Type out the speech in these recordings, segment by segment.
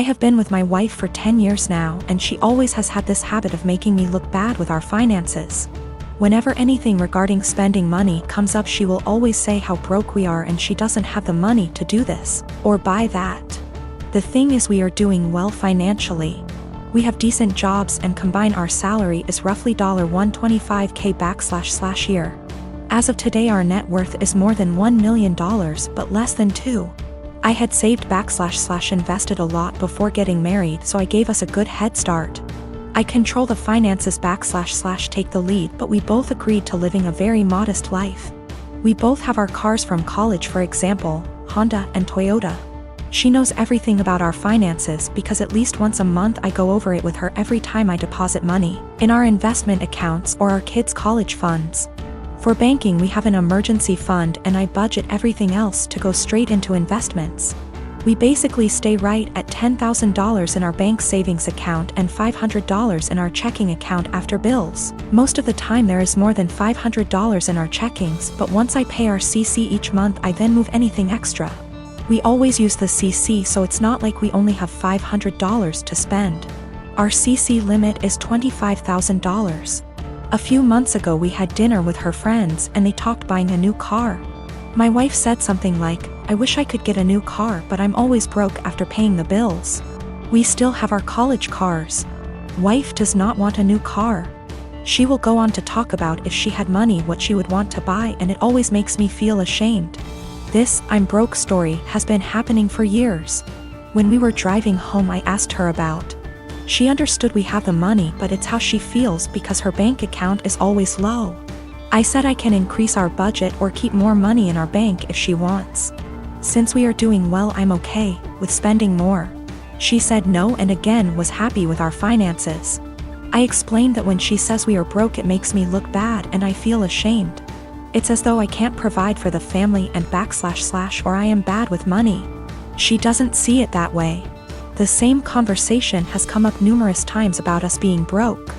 I have been with my wife for 10 years now, and she always has had this habit of making me look bad with our finances. Whenever anything regarding spending money comes up, she will always say how broke we are and she doesn't have the money to do this or buy that. The thing is, we are doing well financially. We have decent jobs and combine our salary is roughly $125K year. As of today, our net worth is more than $1 million but less than 2. I had saved invested a lot before getting married, so I gave us a good head start. I control the finances take the lead, but we both agreed to living a very modest life. We both have our cars from college, for example, Honda and Toyota. She knows everything about our finances because at least once a month I go over it with her every time I deposit money in our investment accounts or our kids' college funds. For banking, we have an emergency fund and I budget everything else to go straight into investments. We basically stay right at $10,000 in our bank savings account and $500 in our checking account after bills. Most of the time there is more than $500 in our checkings, but once I pay our CC each month, I then move anything extra. We always use the CC, so it's not like we only have $500 to spend. Our CC limit is $25,000. A few months ago we had dinner with her friends and they talked buying a new car. My wife said something like, "I wish I could get a new car, but I'm always broke after paying the bills. We still have our college cars." Wife does not want a new car. She will go on to talk about if she had money what she would want to buy, and it always makes me feel ashamed. This "I'm broke" story has been happening for years. When we were driving home, I asked her about. She understood we have the money, but it's how she feels because her bank account is always low. I said I can increase our budget or keep more money in our bank if she wants. Since we are doing well, I'm okay with spending more. She said no and again was happy with our finances. I explained that when she says we are broke, it makes me look bad and I feel ashamed. It's as though I can't provide for the family and / or I am bad with money. She doesn't see it that way. The same conversation has come up numerous times about us being broke.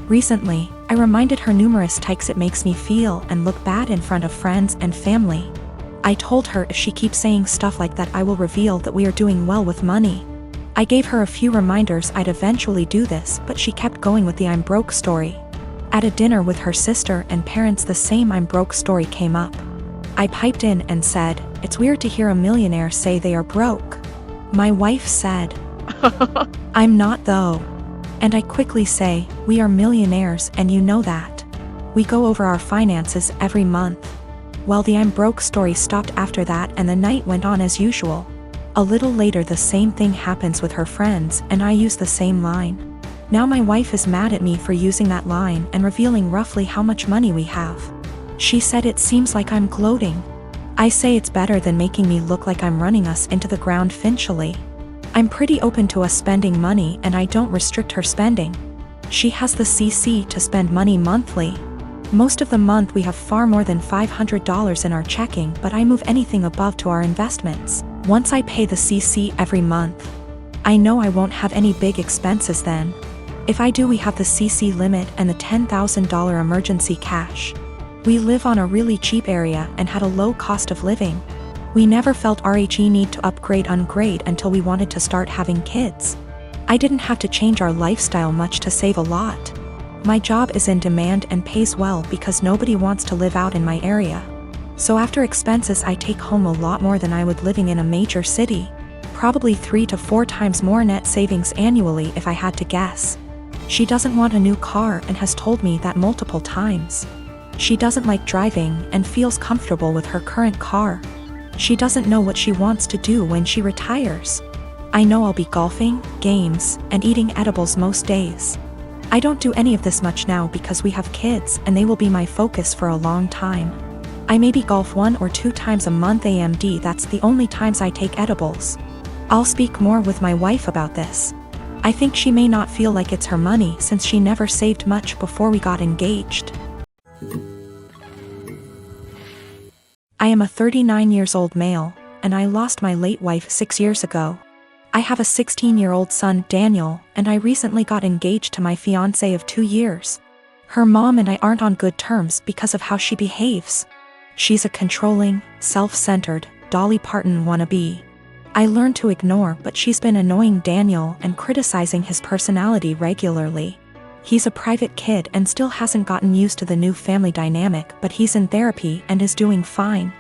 Recently, I reminded her numerous times it makes me feel and look bad in front of friends and family. I told her if she keeps saying stuff like that, I will reveal that we are doing well with money. I gave her a few reminders I'd eventually do this, but she kept going with the "I'm broke" story. At a dinner with her sister and parents, the same "I'm broke" story came up. I piped in and said, "It's weird to hear a millionaire say they are broke." My wife said, "I'm not though." And I quickly say, "We are millionaires and you know that. We go over our finances every month." Well, the "I'm broke" story stopped after that and the night went on as usual. A little later the same thing happens with her friends and I use the same line. Now my wife is mad at me for using that line and revealing roughly how much money we have. She said it seems like I'm gloating. I say it's better than making me look like I'm running us into the ground financially. I'm pretty open to us spending money and I don't restrict her spending. She has the CC to spend money monthly. Most of the month we have far more than $500 in our checking, but I move anything above to our investments once I pay the CC every month. I know I won't have any big expenses then. If I do, we have the CC limit and the $10,000 emergency cash. We live on a really cheap area and had a low cost of living. We never felt RHE need to upgrade until we wanted to start having kids. I didn't have to change our lifestyle much to save a lot. My job is in demand and pays well because nobody wants to live out in my area. So after expenses I take home a lot more than I would living in a major city. Probably 3 to 4 times more net savings annually if I had to guess. She doesn't want a new car and has told me that multiple times. She doesn't like driving and feels comfortable with her current car. She doesn't know what she wants to do when she retires. I know I'll be golfing, games, and eating edibles most days. I don't do any of this much now because we have kids and they will be my focus for a long time. I maybe golf 1 or 2 times a month AMD, that's the only times I take edibles. I'll speak more with my wife about this. I think she may not feel like it's her money since she never saved much before we got engaged. I am a 39 years old male, and I lost my late wife 6 years ago. I have a 16-year-old son, Daniel, and I recently got engaged to my fiancé of 2 years. Her mom and I aren't on good terms because of how she behaves. She's a controlling, self-centered, Dolly Parton wannabe. I learned to ignore, but she's been annoying Daniel and criticizing his personality regularly. He's a private kid and still hasn't gotten used to the new family dynamic, but he's in therapy and is doing fine.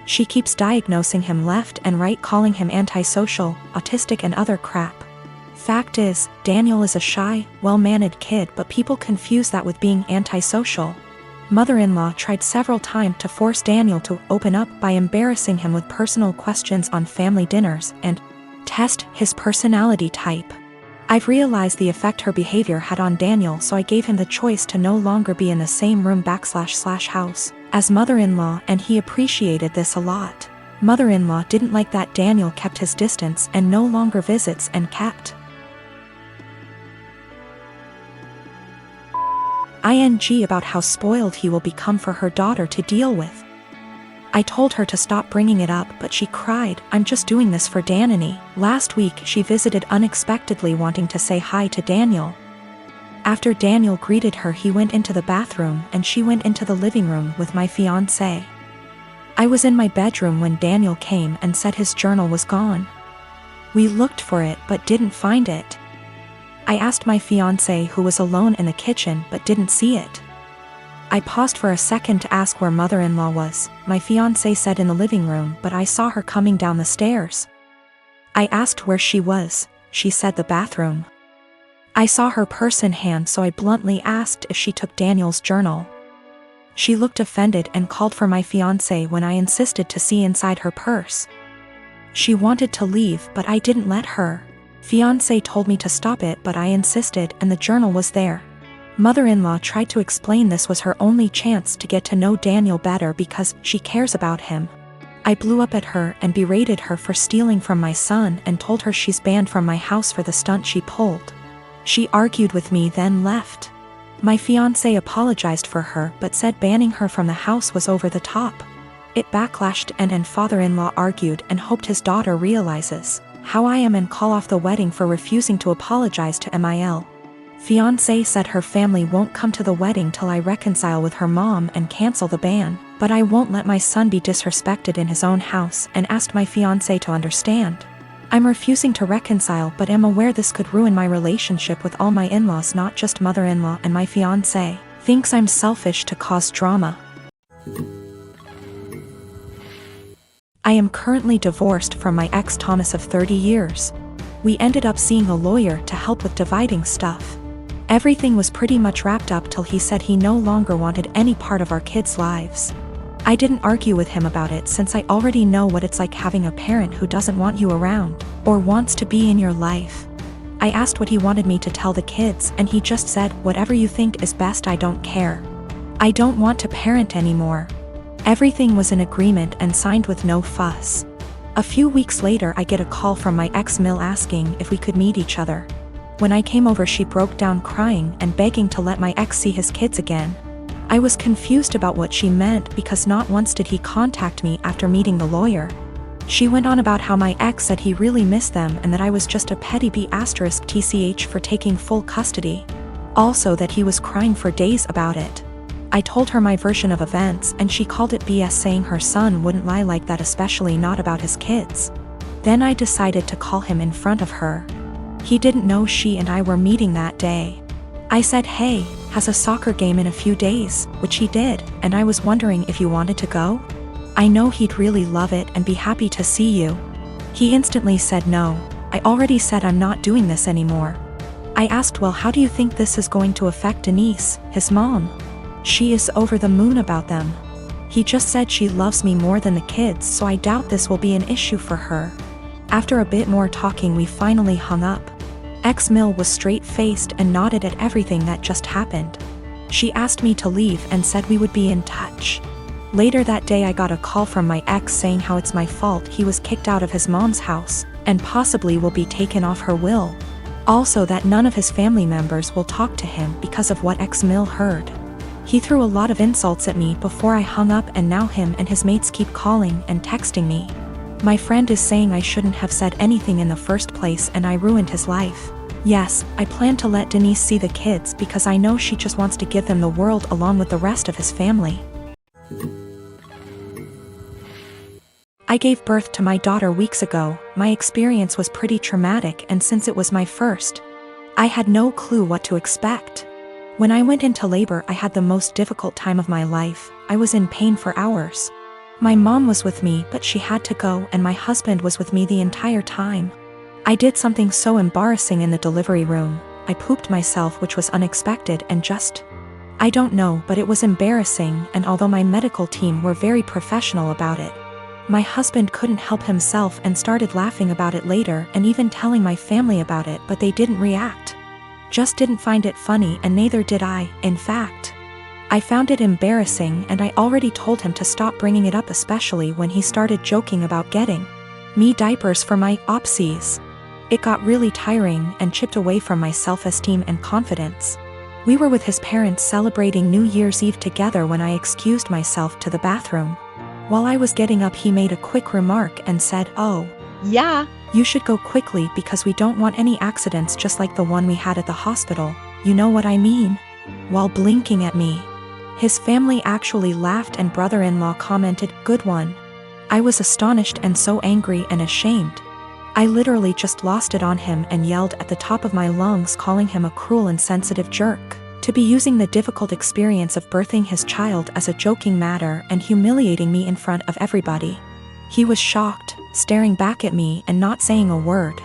She keeps diagnosing him left and right, calling him antisocial, autistic and other crap. Fact is, Daniel is a shy, well-mannered kid, but people confuse that with being antisocial. Mother-in-law tried several times to force Daniel to open up by embarrassing him with personal questions on family dinners and test his personality type. I've realized the effect her behavior had on Daniel, so I gave him the choice to no longer be in the same room / house as mother-in-law, and he appreciated this a lot. Mother-in-law didn't like that Daniel kept his distance and no longer visits and kept ing about how spoiled he will become for her daughter to deal with. I told her to stop bringing it up, but she cried, "I'm just doing this for Danny." Last week she visited unexpectedly, wanting to say hi to Daniel. After Daniel greeted her, he went into the bathroom and she went into the living room with my fiancé. I was in my bedroom when Daniel came and said his journal was gone. We looked for it but didn't find it. I asked my fiancé, who was alone in the kitchen, but didn't see it. I paused for a second to ask where mother-in-law was. My fiancé said in the living room, but I saw her coming down the stairs. I asked where she was. She said the bathroom. I saw her purse in hand, so I bluntly asked if she took Daniel's journal. She looked offended and called for my fiancé when I insisted to see inside her purse. She wanted to leave, but I didn't let her. Fiancé told me to stop it, but I insisted, and the journal was there. Mother-in-law tried to explain this was her only chance to get to know Daniel better because she cares about him. I blew up at her and berated her for stealing from my son and told her she's banned from my house for the stunt she pulled. She argued with me, then left. My fiancé apologized for her but said banning her from the house was over the top. It backlashed and father-in-law argued and hoped his daughter realizes how I am and call off the wedding for refusing to apologize to Mil. Fiancé said her family won't come to the wedding till I reconcile with her mom and cancel the ban, but I won't let my son be disrespected in his own house and asked my fiancé to understand. I'm refusing to reconcile, but am aware this could ruin my relationship with all my in-laws, not just mother-in-law, and my fiancé thinks I'm selfish to cause drama. I am currently divorced from my ex Thomas of 30 years. We ended up seeing a lawyer to help with dividing stuff. Everything was pretty much wrapped up till he said he no longer wanted any part of our kids' lives. I didn't argue with him about it since I already know what it's like having a parent who doesn't want you around or wants to be in your life. I asked what he wanted me to tell the kids and he just said, "Whatever you think is best, I don't care. I don't want to parent anymore." Everything was in agreement and signed with no fuss. A few weeks later I get a call from my ex-Mil asking if we could meet each other. When I came over, she broke down crying and begging to let my ex see his kids again. I was confused about what she meant because not once did he contact me after meeting the lawyer. She went on about how my ex said he really missed them and that I was just a petty B***tch for taking full custody. Also that he was crying for days about it. I told her my version of events and she called it BS, saying her son wouldn't lie like that, especially not about his kids. Then I decided to call him in front of her. He didn't know she and I were meeting that day. I said, "Hey, has a soccer game in a few days," which he did, and I was wondering if you wanted to go? I know he'd really love it and be happy to see you. He instantly said no. I already said I'm not doing this anymore. I asked, "Well, how do you think this is going to affect Denise, his mom?" She is over the moon about them. He just said she loves me more than the kids, so I doubt this will be an issue for her. After a bit more talking, we finally hung up. Ex-Mil was straight-faced and nodded at everything that just happened. She asked me to leave and said we would be in touch. Later that day I got a call from my ex saying how it's my fault he was kicked out of his mom's house and possibly will be taken off her will. Also that none of his family members will talk to him because of what ex-Mil heard. He threw a lot of insults at me before I hung up, and now him and his mates keep calling and texting me. My friend is saying I shouldn't have said anything in the first place and I ruined his life. Yes, I plan to let Denise see the kids because I know she just wants to give them the world along with the rest of his family. I gave birth to my daughter weeks ago. My experience was pretty traumatic, and since it was my first, I had no clue what to expect. When I went into labor, I had the most difficult time of my life. I was in pain for hours. My mom was with me, but she had to go, and my husband was with me the entire time. I did something so embarrassing in the delivery room. I pooped myself, which was unexpected and I don't know, but it was embarrassing, and although my medical team were very professional about it, my husband couldn't help himself and started laughing about it later and even telling my family about it, but they didn't react. Just didn't find it funny, and neither did I. In fact, I found it embarrassing, and I already told him to stop bringing it up, especially when he started joking about getting me diapers for my opsies. It got really tiring and chipped away from my self-esteem and confidence. We were with his parents celebrating New Year's Eve together when I excused myself to the bathroom. While I was getting up, he made a quick remark and said, "Oh, Yeah, you should go quickly because we don't want any accidents just like the one we had at the hospital. You know what I mean?" While blinking at me. His family actually laughed, and brother-in-law commented, "Good one." I was astonished and so angry and ashamed. I literally just lost it on him and yelled at the top of my lungs, calling him a cruel and insensitive jerk. To be using the difficult experience of birthing his child as a joking matter and humiliating me in front of everybody. He was shocked, staring back at me and not saying a word.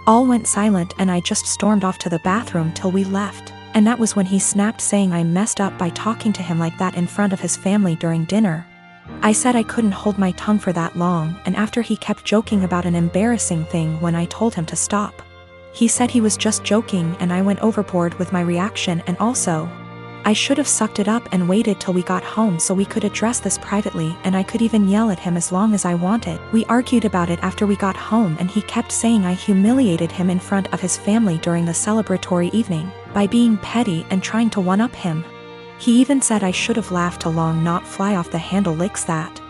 All went silent, and I just stormed off to the bathroom till we left, and that was when he snapped, saying I messed up by talking to him like that in front of his family during dinner. I said I couldn't hold my tongue for that long, and after he kept joking about an embarrassing thing when I told him to stop. He said he was just joking, and I went overboard with my reaction, and also, I should have sucked it up and waited till we got home so we could address this privately, and I could even yell at him as long as I wanted. We argued about it after we got home, and he kept saying I humiliated him in front of his family during the celebratory evening by being petty and trying to one-up him. He even said I should have laughed along, not fly off the handle licks that